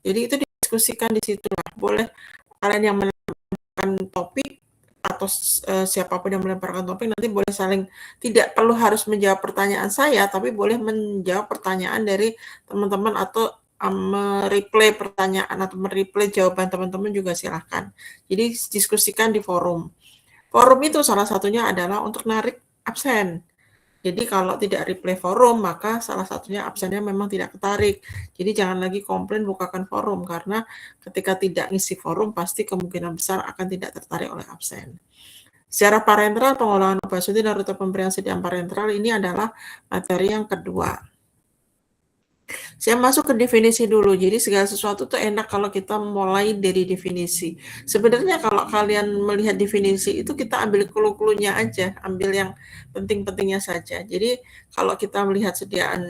Jadi itu didiskusikan di situ lah. Boleh kalian yang melemparkan topik atau siapapun yang melemparkan topik nanti boleh saling, tidak perlu harus menjawab pertanyaan saya, tapi boleh menjawab pertanyaan dari teman-teman atau mereplay pertanyaan atau mereplay jawaban teman-teman juga silahkan. Jadi diskusikan di forum. Forum itu salah satunya adalah untuk narik absen. Jadi kalau tidak replay forum, maka salah satunya absennya memang tidak ketarik. Jadi jangan lagi komplain bukakan forum, karena ketika tidak ngisi forum, pasti kemungkinan besar akan tidak tertarik oleh absen. Secara parenteral, pengolahan obat suntik dan rute pemberian sediaan parenteral ini adalah materi yang kedua. Saya masuk ke definisi dulu. Jadi segala sesuatu tuh enak kalau kita mulai dari definisi. Sebenarnya kalau kalian melihat definisi itu kita ambil clue-cluenya aja, ambil yang penting-pentingnya saja. Jadi kalau kita melihat sediaan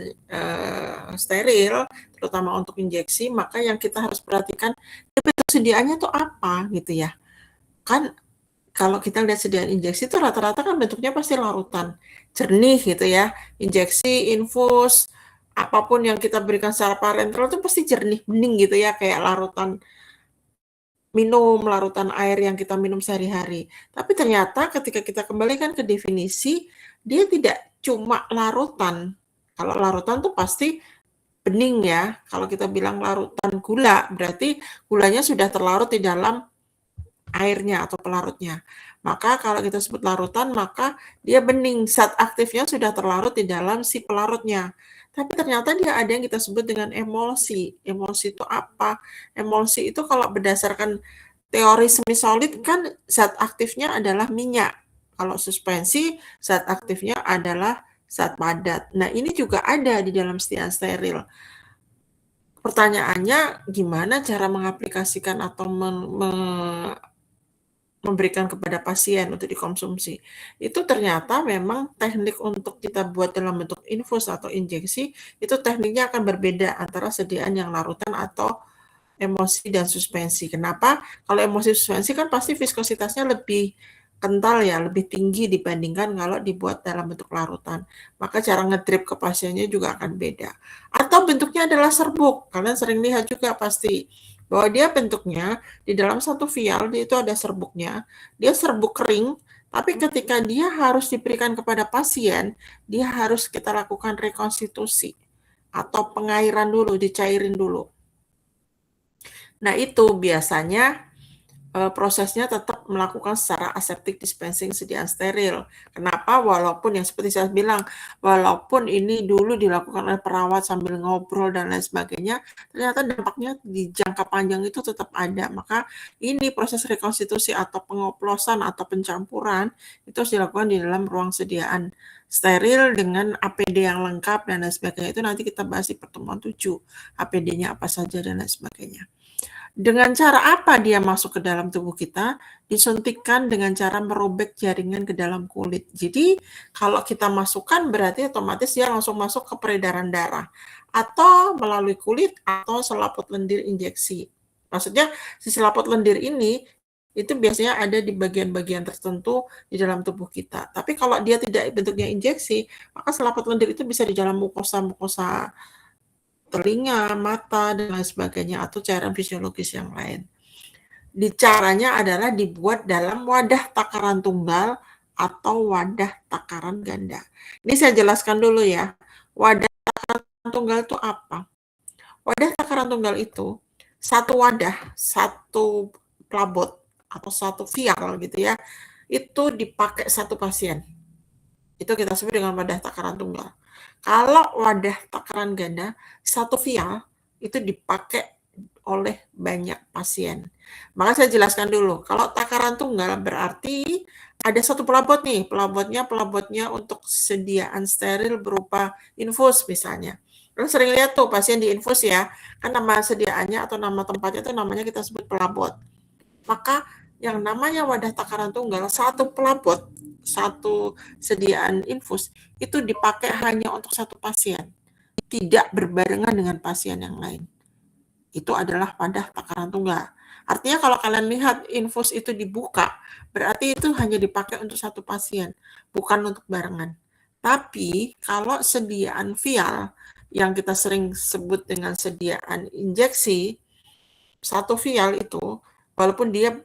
steril, terutama untuk injeksi, maka yang kita harus perhatikan bentuk sediaannya tuh apa gitu ya. Kan kalau kita lihat sediaan injeksi itu rata-rata kan bentuknya pasti larutan, jernih gitu ya. Injeksi, infus, apapun yang kita berikan secara parenteral itu pasti jernih, bening gitu ya, kayak larutan minum, larutan air yang kita minum sehari-hari. Tapi ternyata ketika kita kembalikan ke definisi, dia tidak cuma larutan. Kalau larutan tuh pasti bening ya. Kalau kita bilang larutan gula, berarti gulanya sudah terlarut di dalam airnya atau pelarutnya. Maka kalau kita sebut larutan, maka dia bening, zat aktifnya sudah terlarut di dalam si pelarutnya. Tapi ternyata dia ada yang kita sebut dengan emulsi. Emulsi itu apa? Emulsi itu kalau berdasarkan teori semi solid kan zat aktifnya adalah minyak. Kalau suspensi, zat aktifnya adalah zat padat. Nah, ini juga ada di dalam sediaan steril. Pertanyaannya, gimana cara mengaplikasikan atau memberikan kepada pasien untuk dikonsumsi. Itu ternyata memang teknik untuk kita buat dalam bentuk infus atau injeksi, itu tekniknya akan berbeda antara sediaan yang larutan atau emulsi dan suspensi. Kenapa? Kalau emulsi suspensi kan pasti viskositasnya lebih kental ya, lebih tinggi dibandingkan kalau dibuat dalam bentuk larutan. Maka cara ngedrip ke pasiennya juga akan beda. Atau bentuknya adalah serbuk. Kalian sering lihat juga pasti bahwa dia bentuknya di dalam satu vial itu ada serbuknya. Dia serbuk kering, tapi ketika dia harus diberikan kepada pasien, dia harus kita lakukan rekonstitusi atau pengairan dulu, dicairin dulu. Nah, itu biasanya prosesnya tetap melakukan secara aseptic dispensing sediaan steril. Kenapa? Walaupun yang seperti saya bilang, walaupun ini dulu dilakukan oleh perawat sambil ngobrol dan lain sebagainya, ternyata dampaknya di jangka panjang itu tetap ada. Maka ini proses rekonstitusi atau pengoplosan atau pencampuran itu harus dilakukan di dalam ruang sediaan steril dengan APD yang lengkap dan lain sebagainya. Itu nanti kita bahas di pertemuan 7. APD-nya apa saja dan lain sebagainya. Dengan cara apa dia masuk ke dalam tubuh kita? Disuntikkan dengan cara merobek jaringan ke dalam kulit. Jadi kalau kita masukkan berarti otomatis dia langsung masuk ke peredaran darah. Atau melalui kulit atau selaput lendir injeksi. Maksudnya si selaput lendir ini itu biasanya ada di bagian-bagian tertentu di dalam tubuh kita. Tapi kalau dia tidak bentuknya injeksi, maka selaput lendir itu bisa di dalam mukosa-mukosa telinga, mata, dan lain sebagainya, atau cairan fisiologis yang lain. Caranya adalah dibuat dalam wadah takaran tunggal atau wadah takaran ganda. Ini saya jelaskan dulu ya. Wadah takaran tunggal itu apa? Wadah takaran tunggal itu satu wadah, satu pelabot, atau satu vial gitu ya, itu dipakai satu pasien. Itu kita sebut dengan wadah takaran tunggal. Kalau wadah takaran ganda, satu vial itu dipakai oleh banyak pasien. Maka saya jelaskan dulu, kalau takaran tunggal berarti ada satu pelabot nih, pelabotnya untuk sediaan steril berupa infus misalnya. Kalian sering lihat tuh pasien di infus ya, kan nama sediaannya atau nama tempatnya itu namanya kita sebut pelabot. Maka yang namanya wadah takaran tunggal, satu pelabot, satu sediaan infus, itu dipakai hanya untuk satu pasien, tidak berbarengan dengan pasien yang lain. Itu adalah wadah takaran tunggal. Artinya kalau kalian lihat infus itu dibuka, berarti itu hanya dipakai untuk satu pasien, bukan untuk barengan. Tapi kalau sediaan vial, yang kita sering sebut dengan sediaan injeksi, satu vial itu, walaupun dia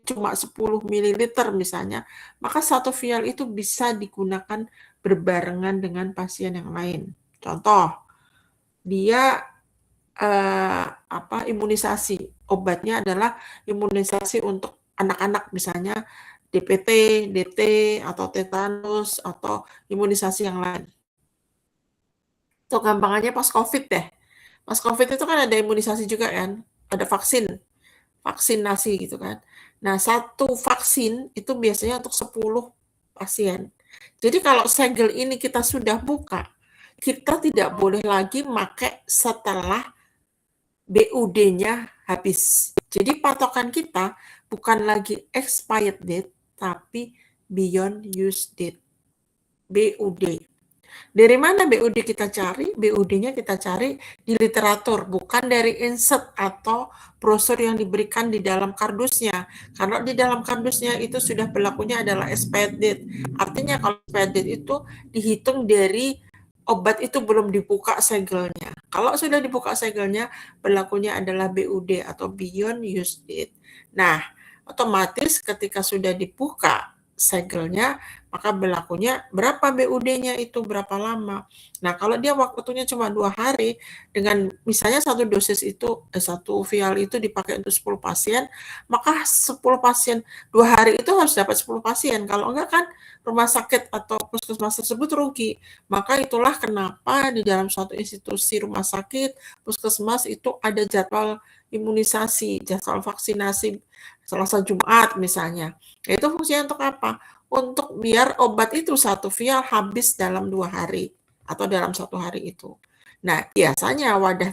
cuma 10 ml misalnya, maka satu vial itu bisa digunakan berbarengan dengan pasien yang lain. Contoh, dia imunisasi. Obatnya adalah imunisasi untuk anak-anak misalnya DPT, DT, atau tetanus, atau imunisasi yang lain. Itu gampangannya pas COVID deh. Pas COVID itu kan ada imunisasi juga kan, ada vaksinasi gitu kan. Nah, satu vaksin itu biasanya untuk 10 pasien. Jadi kalau segel ini kita sudah buka, kita tidak boleh lagi pakai setelah BUD-nya habis. Jadi patokan kita bukan lagi expired date, tapi beyond use date. BUD. Dari mana BUD kita cari? BUD-nya kita cari di literatur, bukan dari insert atau brosur yang diberikan di dalam kardusnya. Karena di dalam kardusnya itu sudah berlakunya adalah expired date. Artinya kalau expired date itu dihitung dari obat itu belum dibuka segelnya. Kalau sudah dibuka segelnya, berlakunya adalah BUD atau beyond use date. Nah, otomatis ketika sudah dibuka segelnya, maka berlakunya berapa BUD-nya itu, berapa lama. Nah, kalau dia waktunya cuma 2 hari, dengan misalnya satu dosis itu, satu vial itu dipakai untuk 10 pasien, maka 10 pasien 2 hari itu harus dapat 10 pasien. Kalau enggak kan rumah sakit atau puskesmas tersebut rugi. Maka itulah kenapa di dalam suatu institusi rumah sakit, puskesmas itu ada jadwal imunisasi, jadwal vaksinasi Selasa Jumat misalnya. Itu fungsinya untuk apa? Untuk biar obat itu satu vial habis dalam 2 hari atau dalam 1 hari itu. Nah, biasanya wadah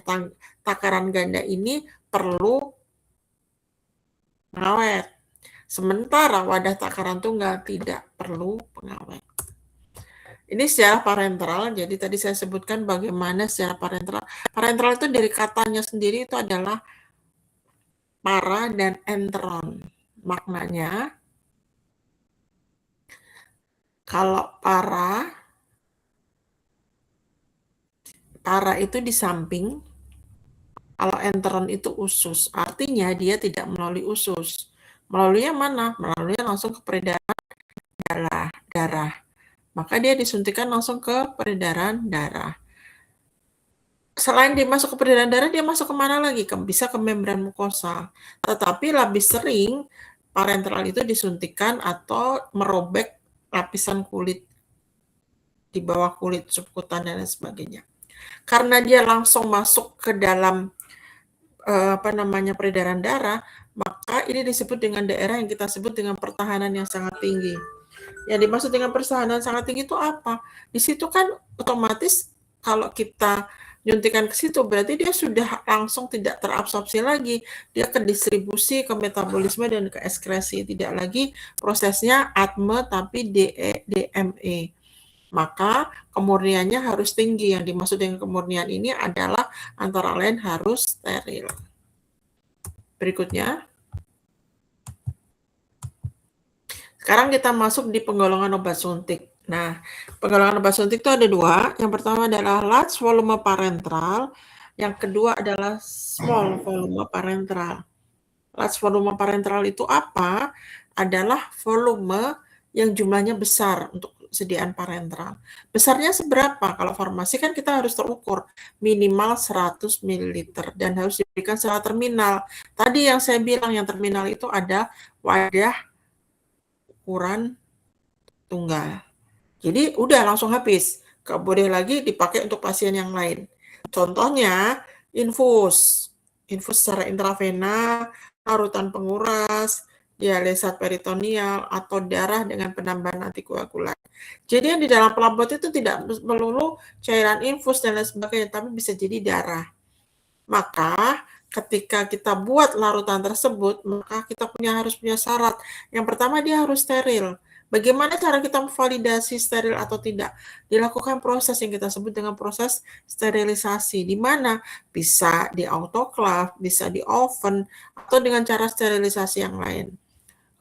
takaran ganda ini perlu pengawet. Sementara wadah takaran tunggal tidak perlu pengawet. Ini secara parentral, jadi tadi saya sebutkan bagaimana secara parentral. Parentral itu dari katanya sendiri itu adalah para dan enteron. Maknanya, kalau para itu di samping, kalau enteron itu usus. Artinya dia tidak melalui usus. Melaluinya mana? Melaluinya langsung ke peredaran darah. Maka dia disuntikan langsung ke peredaran darah. Selain dia masuk ke peredaran darah, dia masuk ke mana lagi? Bisa ke membran mukosa. Tetapi lebih sering parentral itu disuntikan atau merobek lapisan kulit di bawah kulit, subkutan dan lain sebagainya. Karena dia langsung masuk ke dalam peredaran darah, maka ini disebut dengan daerah yang kita sebut dengan pertahanan yang sangat tinggi. Yang dimaksud dengan pertahanan sangat tinggi itu apa? Di situ kan otomatis kalau kita nyuntikan ke situ berarti dia sudah langsung tidak terabsorpsi lagi, dia ke distribusi, ke metabolisme dan ke ekskresi, tidak lagi prosesnya ATME tapi DME. Maka kemurniannya harus tinggi. Yang dimaksud dengan kemurnian ini adalah antara lain harus steril. Berikutnya, sekarang kita masuk di penggolongan obat suntik. Nah, penggolongan obat suntik itu ada 2. Yang pertama adalah large volume parentral, yang kedua adalah small volume parentral. Large volume parentral itu apa? Adalah volume yang jumlahnya besar untuk sediaan parentral. Besarnya seberapa? Kalau farmasi kan kita harus terukur minimal 100 ml dan harus diberikan secara terminal. Tadi yang saya bilang yang terminal itu ada wadah ukuran tunggal. Jadi udah langsung habis. Gak boleh lagi dipakai untuk pasien yang lain. Contohnya infus secara intravena, larutan penguras, dialisa peritoneal, atau darah dengan penambahan antikoagulan. Jadi yang di dalam pelambot itu tidak melulu cairan infus dan lain sebagainya, tapi bisa jadi darah. Maka ketika kita buat larutan tersebut, maka kita harus punya syarat. Yang pertama dia harus steril. Bagaimana cara kita memvalidasi steril atau tidak? Dilakukan proses yang kita sebut dengan proses sterilisasi, di mana bisa di autoclave, bisa di oven, atau dengan cara sterilisasi yang lain.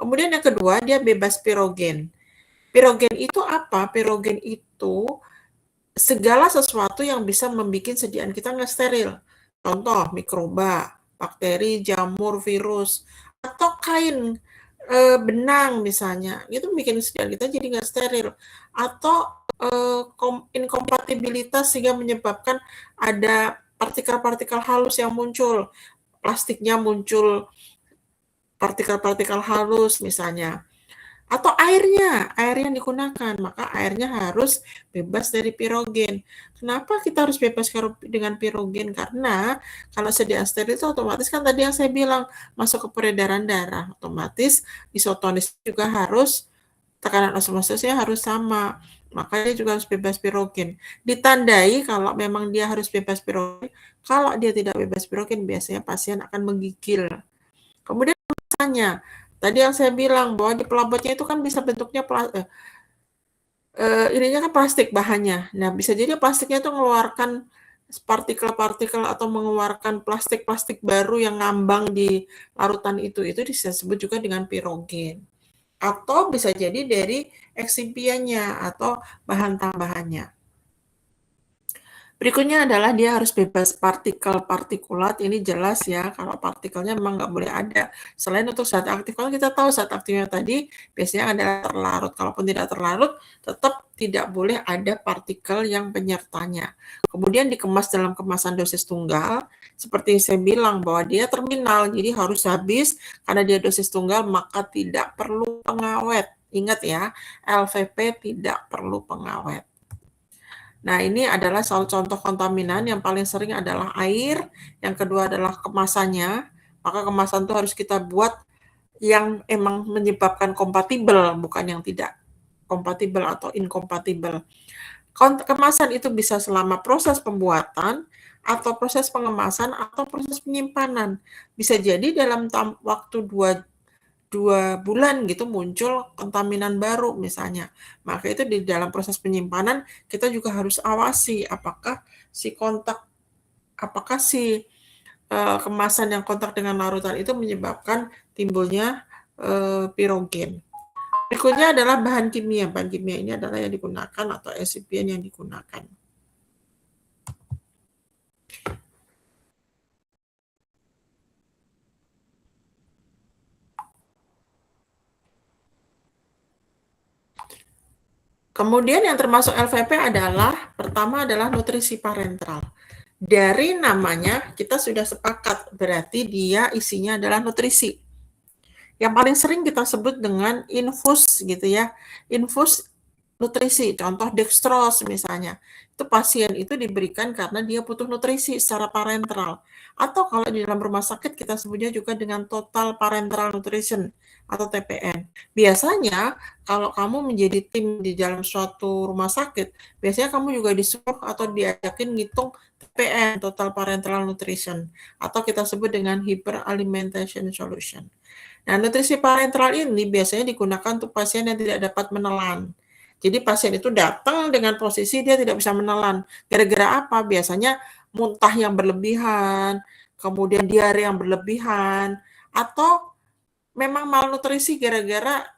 Kemudian yang kedua, dia bebas pirogen. Pirogen itu apa? Pirogen itu segala sesuatu yang bisa membuat sediaan kita nggak steril. Contoh, mikroba, bakteri, jamur, virus, atau kain benang misalnya, itu bikin sedian kita jadi nggak steril, atau inkompatibilitas sehingga menyebabkan ada partikel-partikel halus yang muncul, plastiknya muncul partikel-partikel halus misalnya, atau airnya, air yang digunakan, maka airnya harus bebas dari pirogen. Kenapa kita harus bebas dengan pirogen? Karena kalau sediaan steril itu otomatis kan tadi yang saya bilang masuk ke peredaran darah, otomatis isotonis juga harus tekanan osmosisnya harus sama. Makanya juga harus bebas pirogen. Ditandai kalau memang dia harus bebas pirogen, kalau dia tidak bebas pirogen biasanya pasien akan menggigil. Kemudian misalnya tadi yang saya bilang bahwa di pelabotnya itu kan bisa bentuknya ininya kan plastik bahannya. Nah, bisa jadi plastiknya itu mengeluarkan partikel-partikel atau mengeluarkan plastik-plastik baru yang ngambang di larutan itu. Itu disebut juga dengan pirogen. Atau bisa jadi dari eksipiannya atau bahan tambahannya. Berikutnya adalah dia harus bebas partikel partikulat. Ini jelas ya, kalau partikelnya memang nggak boleh ada. Selain untuk zat aktif, kalau kita tahu zat aktifnya tadi biasanya adalah terlarut. Kalaupun tidak terlarut, tetap tidak boleh ada partikel yang penyertanya. Kemudian dikemas dalam kemasan dosis tunggal. Seperti saya bilang bahwa dia terminal, jadi harus habis. Karena dia dosis tunggal, maka tidak perlu pengawet. Ingat ya, LVP tidak perlu pengawet. Nah, ini adalah contoh kontaminan. Yang paling sering adalah air, yang kedua adalah kemasannya. Maka kemasan itu harus kita buat yang emang menyebabkan kompatibel, bukan yang tidak kompatibel atau inkompatibel. Kemasan itu bisa selama proses pembuatan, atau proses pengemasan, atau proses penyimpanan. Bisa jadi dalam waktu 2 bulan gitu muncul kontaminan baru misalnya. Maka itu di dalam proses penyimpanan kita juga harus awasi apakah si kemasan yang kontak dengan larutan itu menyebabkan timbulnya pirogen. Berikutnya adalah bahan kimia. Bahan kimia ini adalah yang digunakan atau excipient yang digunakan. Kemudian yang termasuk LVP adalah, pertama adalah nutrisi parenteral. Dari namanya kita sudah sepakat, berarti dia isinya adalah nutrisi. Yang paling sering kita sebut dengan infus gitu ya. Infus nutrisi, contoh dextrose misalnya. Itu pasien itu diberikan karena dia butuh nutrisi secara parenteral. Atau kalau di dalam rumah sakit kita sebutnya juga dengan total parenteral nutrition atau TPN. Biasanya kalau kamu menjadi tim di dalam suatu rumah sakit, biasanya kamu juga disuruh atau diajakin ngitung TPN, total parenteral nutrition, atau kita sebut dengan hyperalimentation solution. Nah, nutrisi parenteral ini biasanya digunakan untuk pasien yang tidak dapat menelan. Jadi pasien itu datang dengan posisi dia tidak bisa menelan. Gara-gara apa? Biasanya muntah yang berlebihan, kemudian diare yang berlebihan, atau memang malnutrisi gara-gara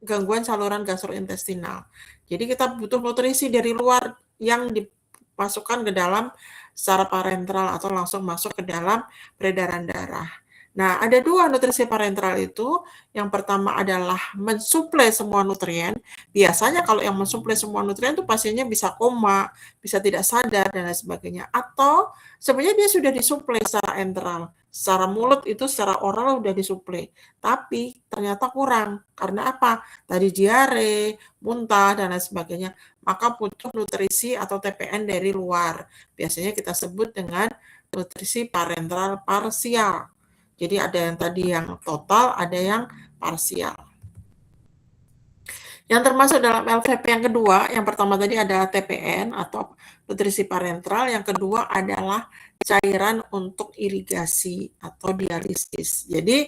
gangguan saluran gastrointestinal. Jadi kita butuh nutrisi dari luar yang dimasukkan ke dalam secara parenteral atau langsung masuk ke dalam peredaran darah. Nah, ada 2 nutrisi parenteral itu. Yang pertama adalah mensuplai semua nutrien. Biasanya kalau yang mensuplai semua nutrien itu pasiennya bisa koma, bisa tidak sadar, dan lain sebagainya. Atau sebenarnya dia sudah disuplai secara enteral. Secara mulut itu secara oral sudah disuplai. Tapi ternyata kurang. Karena apa? Tadi diare, muntah, dan lain sebagainya. Maka butuh nutrisi atau TPN dari luar. Biasanya kita sebut dengan nutrisi parenteral parsial. Jadi ada yang tadi yang total, ada yang parsial. Yang termasuk dalam LVP yang kedua, yang pertama tadi adalah TPN atau nutrisi parenteral, yang kedua adalah cairan untuk irigasi atau dialisis. Jadi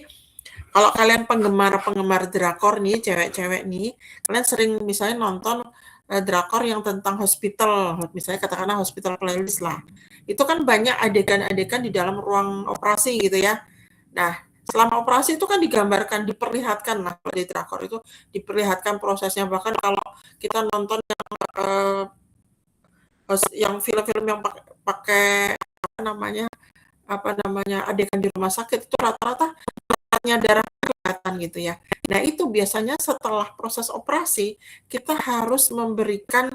kalau kalian penggemar drakor nih, cewek-cewek nih, kalian sering misalnya nonton drakor yang tentang hospital, misalnya katakanlah hospital playlist lah. Itu kan banyak adegan-adegan di dalam ruang operasi gitu ya. Nah, selama operasi itu kan digambarkan, diperlihatkan lah di drakor itu diperlihatkan prosesnya. Bahkan kalau kita nonton yang film-film yang pakai apa namanya adegan di rumah sakit itu rata-rata darah kelihatan gitu ya. Nah, itu biasanya setelah proses operasi kita harus memberikan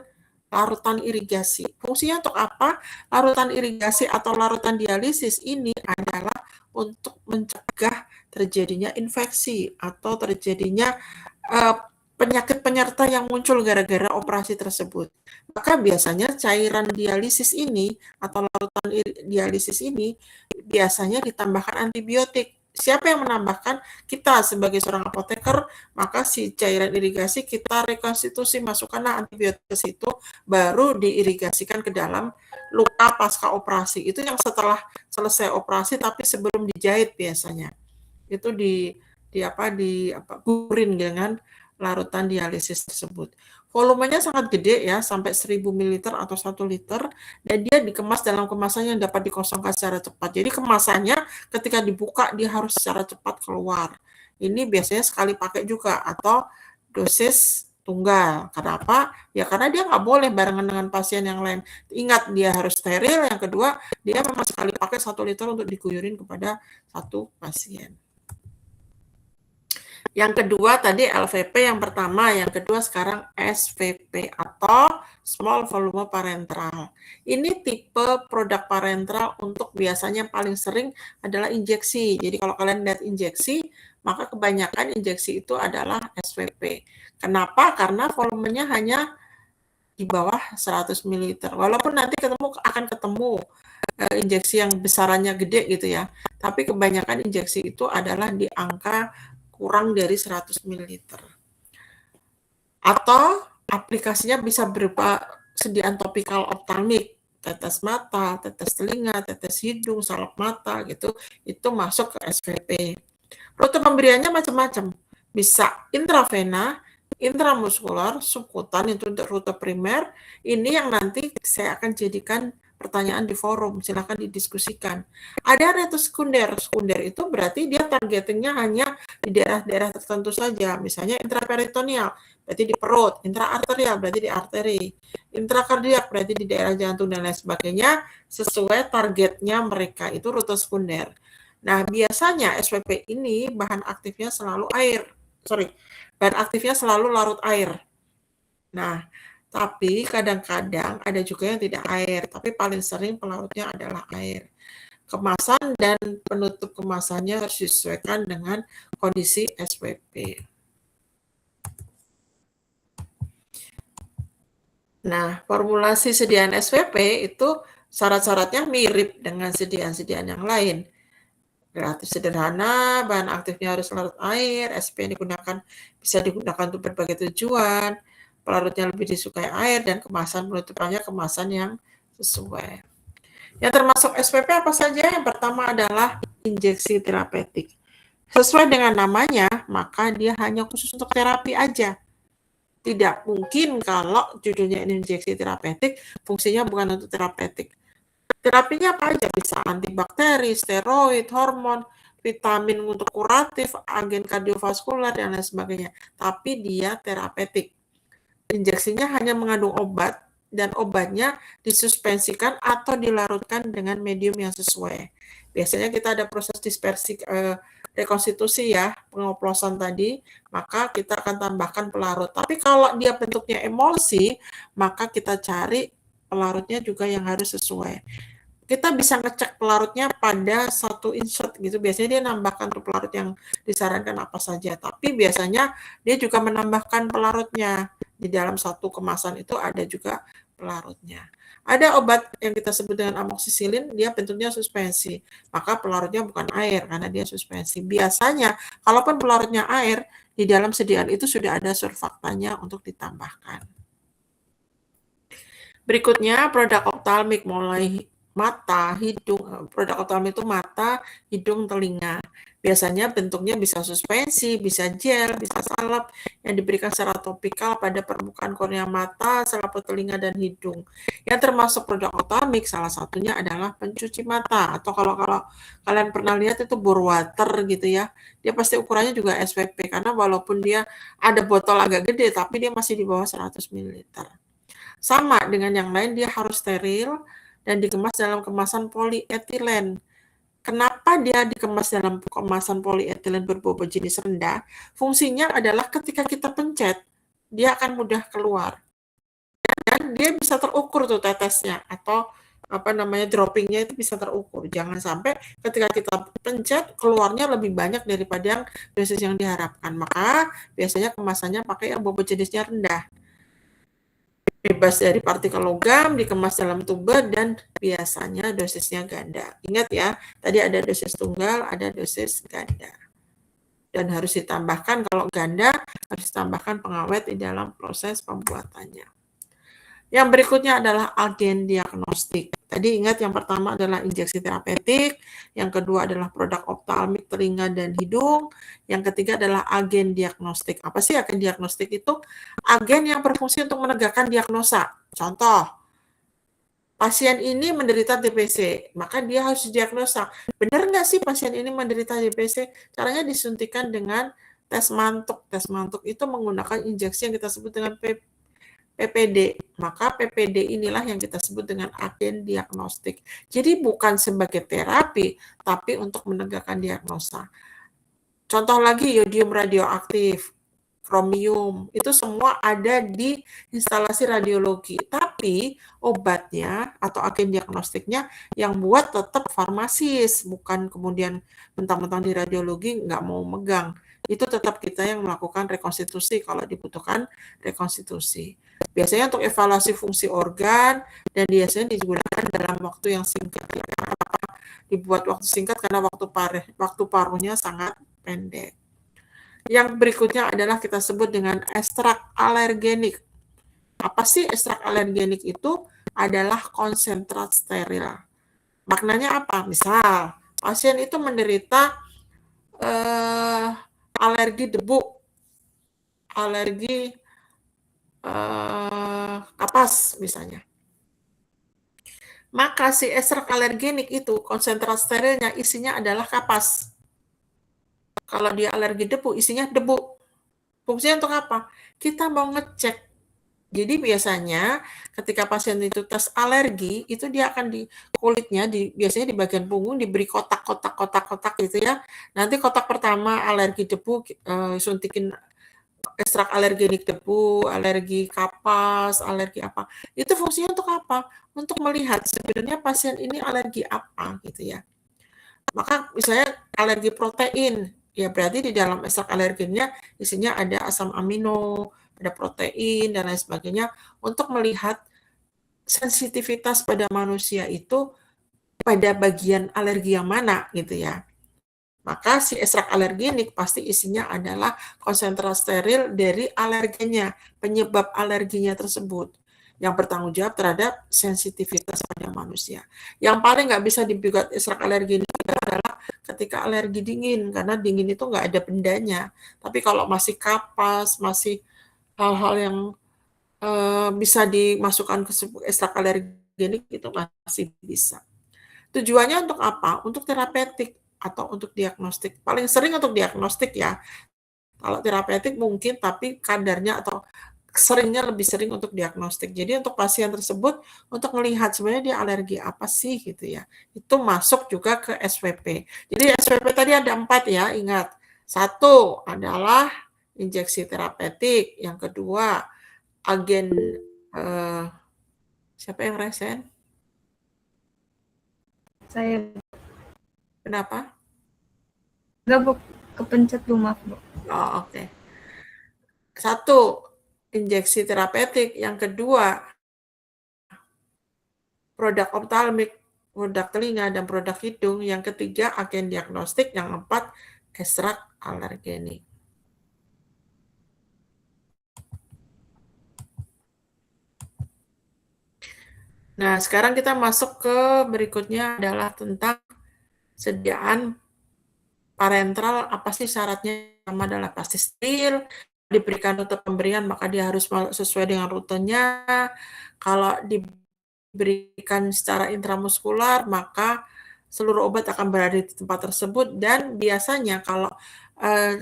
larutan irigasi. Fungsinya untuk apa? Larutan irigasi atau larutan dialisis ini adalah untuk mencegah terjadinya infeksi atau terjadinya penyakit penyerta yang muncul gara-gara operasi tersebut. Maka biasanya cairan dialisis ini atau larutan dialisis ini biasanya ditambahkan antibiotik. Siapa yang menambahkan? Kita sebagai seorang apoteker, maka si cairan irigasi kita rekonstitusi, masukkanlah antibiotik ke situ, baru diirigasikan ke dalam luka pasca operasi. Itu yang setelah selesai operasi tapi sebelum dijahit biasanya. Itu gurin dengan larutan dialisis tersebut. Volumenya sangat gede ya, sampai 1000 ml atau 1 liter, dan dia dikemas dalam kemasan yang dapat dikosongkan secara cepat. Jadi kemasannya ketika dibuka dia harus secara cepat keluar. Ini biasanya sekali pakai juga atau dosis tunggal. Kenapa? Ya karena dia nggak boleh barengan dengan pasien yang lain. Ingat, dia harus steril. Yang kedua, dia memang sekali pakai 1 liter untuk diguyurin kepada satu pasien. Yang kedua tadi LVP yang pertama, yang kedua sekarang SVP atau small volume parenteral. Ini tipe produk parenteral untuk biasanya paling sering adalah injeksi. Jadi kalau kalian lihat injeksi, maka kebanyakan injeksi itu adalah SVP. Kenapa? Karena volumenya hanya di bawah 100 ml. Walaupun nanti akan ketemu injeksi yang besarannya gede gitu ya. Tapi kebanyakan injeksi itu adalah di angka kurang dari 100 ml. Atau aplikasinya bisa berupa sediaan topikal optalmik, tetes mata, tetes telinga, tetes hidung, salep mata gitu, itu masuk ke SVP. Rute pemberiannya macam-macam. Bisa intravena, intramuskular, subkutan itu untuk rute primer. Ini yang nanti saya akan jadikan pertanyaan di forum, silakan didiskusikan. Ada rute sekunder. Sekunder itu berarti dia targetingnya hanya di daerah-daerah tertentu saja. Misalnya intraperitoneal, berarti di perut. Intraarterial, berarti di arteri. Intrakardiak, berarti di daerah jantung dan lain sebagainya. Sesuai targetnya mereka, itu rute sekunder. Nah, biasanya SVP ini bahan aktifnya selalu bahan aktifnya selalu larut air. Nah, tapi kadang-kadang ada juga yang tidak air, tapi paling sering pelarutnya adalah air. Kemasan dan penutup kemasannya harus disesuaikan dengan kondisi SVP. Nah, formulasi sediaan SVP itu syarat-syaratnya mirip dengan sediaan-sediaan yang lain. Relatif sederhana, bahan aktifnya harus larut air, SP yang bisa digunakan untuk berbagai tujuan, pelarutnya lebih disukai air, dan kemasan penutupannya kemasan yang sesuai. Yang termasuk SPP apa saja? Yang pertama adalah injeksi terapeutik. Sesuai dengan namanya, maka dia hanya khusus untuk terapi aja. Tidak mungkin kalau judulnya injeksi terapeutik, fungsinya bukan untuk terapeutik. Terapinya apa aja? Bisa antibakteri, steroid, hormon, vitamin untuk kuratif, agen kardiovaskular, dan lain sebagainya. Tapi dia terapeutik. Injeksinya hanya mengandung obat, dan obatnya disuspensikan atau dilarutkan dengan medium yang sesuai. Biasanya kita ada proses dispersi rekonstitusi ya, pengoplosan tadi, maka kita akan tambahkan pelarut. Tapi kalau dia bentuknya emulsi, maka kita cari pelarutnya juga yang harus sesuai. Kita bisa ngecek pelarutnya pada satu insert gitu. Biasanya dia nambahkan tuh pelarut yang disarankan apa saja. Tapi biasanya dia juga menambahkan pelarutnya. Di dalam satu kemasan itu ada juga pelarutnya. Ada obat yang kita sebut dengan amoksisilin, dia bentuknya suspensi. Maka pelarutnya bukan air karena dia suspensi. Biasanya kalaupun pelarutnya air, di dalam sediaan itu sudah ada surfaktanya untuk ditambahkan. Berikutnya produk optalmik mulai mata, hidung, produk optalmik itu mata, hidung, telinga. Biasanya bentuknya bisa suspensi, bisa gel, bisa salep yang diberikan secara topikal pada permukaan kornea mata, selaput telinga, dan hidung. Yang termasuk produk optalmik salah satunya adalah pencuci mata, atau kalau kalian pernah lihat itu bore water gitu ya, dia pasti ukurannya juga SVP karena walaupun dia ada botol agak gede tapi dia masih di bawah 100 ml. Sama dengan yang lain, dia harus steril dan dikemas dalam kemasan polietilen. Kenapa dia dikemas dalam kemasan polietilen berbobot jenis rendah? Fungsinya adalah ketika kita pencet, dia akan mudah keluar. Dan dia bisa terukur tuh tetesnya atau droppingnya itu bisa terukur. Jangan sampai ketika kita pencet keluarnya lebih banyak daripada yang dosis yang diharapkan. Maka biasanya kemasannya pakai yang bobot jenisnya rendah. Bebas dari partikel logam, dikemas dalam tube, dan biasanya dosisnya ganda. Ingat ya, tadi ada dosis tunggal, ada dosis ganda. Dan harus ditambahkan, kalau ganda, harus ditambahkan pengawet di dalam proses pembuatannya. Yang berikutnya adalah agen diagnostik. Tadi ingat yang pertama adalah injeksi terapeutik, yang kedua adalah produk optalmik telinga dan hidung, yang ketiga adalah agen diagnostik. Apa sih agen diagnostik itu? Agen yang berfungsi untuk menegakkan diagnosa. Contoh, pasien ini menderita DBC, maka dia harus didiagnosa. Benar nggak sih pasien ini menderita DBC? Caranya disuntikan dengan tes mantuk. Tes mantuk itu menggunakan injeksi yang kita sebut dengan PPD, maka PPD inilah yang kita sebut dengan agen diagnostik. Jadi bukan sebagai terapi, tapi untuk menegakkan diagnosa. Contoh lagi yodium radioaktif, kromium, itu semua ada di instalasi radiologi. Tapi obatnya atau agen diagnostiknya yang buat tetap farmasis, bukan kemudian mentang-mentang di radiologi nggak mau megang. Itu tetap kita yang melakukan rekonstitusi kalau dibutuhkan rekonstitusi. Biasanya untuk evaluasi fungsi organ dan biasanya digunakan dalam waktu yang singkat. Dibuat waktu singkat karena waktu paruhnya sangat pendek. Yang berikutnya adalah kita sebut dengan ekstrak alergenik. Apa sih ekstrak alergenik itu? Adalah konsentrat steril. Maknanya apa? Misal, pasien itu menderita alergi debu, alergi kapas misalnya. Maka si ekstrak alergenik itu konsentrat sterilnya isinya adalah kapas. Kalau dia alergi debu, isinya debu. Fungsinya untuk apa? Kita mau ngecek. Jadi biasanya ketika pasien itu tes alergi, itu dia akan di kulitnya, biasanya di bagian punggung diberi kotak-kotak gitu ya. Nanti kotak pertama alergi debu, suntikin ekstrak alergenik debu, alergi kapas, alergi apa. Itu fungsinya untuk apa? Untuk melihat sebenarnya pasien ini alergi apa gitu ya. Maka misalnya alergi protein, ya berarti di dalam ekstrak alergennya isinya ada asam amino, ada protein, dan lain sebagainya, untuk melihat sensitivitas pada manusia itu pada bagian alergi yang mana gitu ya. Maka si ekstrak alergenik pasti isinya adalah konsentrat steril dari alergennya, penyebab alerginya tersebut, yang bertanggung jawab terhadap sensitivitas pada manusia. Yang paling nggak bisa dibuat ekstrak alergenik adalah ketika alergi dingin, karena dingin itu nggak ada bendanya. Tapi kalau masih kapas, masih hal-hal yang bisa dimasukkan ke ekstrak alergenik itu masih bisa. Tujuannya untuk apa? Untuk terapeutik atau untuk diagnostik. Paling sering untuk diagnostik ya. Kalau terapeutik mungkin, tapi kadarnya atau seringnya lebih sering untuk diagnostik. Jadi untuk pasien tersebut, untuk melihat sebenarnya dia alergi apa sih gitu ya. Itu masuk juga ke SWP. Jadi SWP tadi ada 4 ya, ingat. 1 adalah injeksi terapeutik. Yang kedua, agen siapa yang resen? Saya. Kenapa? Enggak, Bu. Kepencet, Bu. Maaf, Bu. Oh, oke. 1, injeksi terapeutik. Yang kedua, produk optalmik, produk telinga, dan produk hidung. Yang ketiga, agen diagnostik. Yang 4, ekstrak alergenik. Nah, sekarang kita masuk ke berikutnya adalah tentang sediaan parentral. Apa sih syaratnya? Pertama adalah pasti steril, diberikan rute pemberian maka dia harus sesuai dengan rutenya. Kalau diberikan secara intramuskular maka seluruh obat akan berada di tempat tersebut, dan biasanya kalau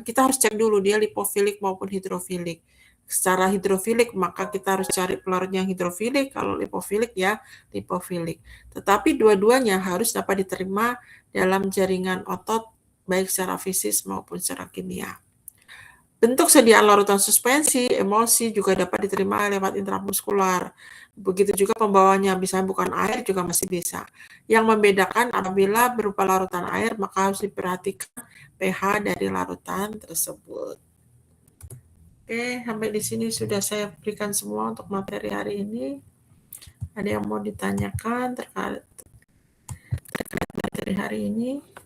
kita harus cek dulu dia lipofilik maupun hidrofilik. secara hidrofilik, maka kita harus cari pelarut yang hidrofilik. Kalau lipofilik ya lipofilik. Tetapi dua-duanya harus dapat diterima dalam jaringan otot baik secara fisik maupun secara kimia. Bentuk sediaan larutan suspensi, emulsi juga dapat diterima lewat intramuskular. Begitu juga pembawanya, misalnya bukan air juga masih bisa. Yang membedakan apabila berupa larutan air, maka harus diperhatikan pH dari larutan tersebut. Oke, sampai di sini sudah saya berikan semua untuk materi hari ini. Ada yang mau ditanyakan terkait materi hari ini?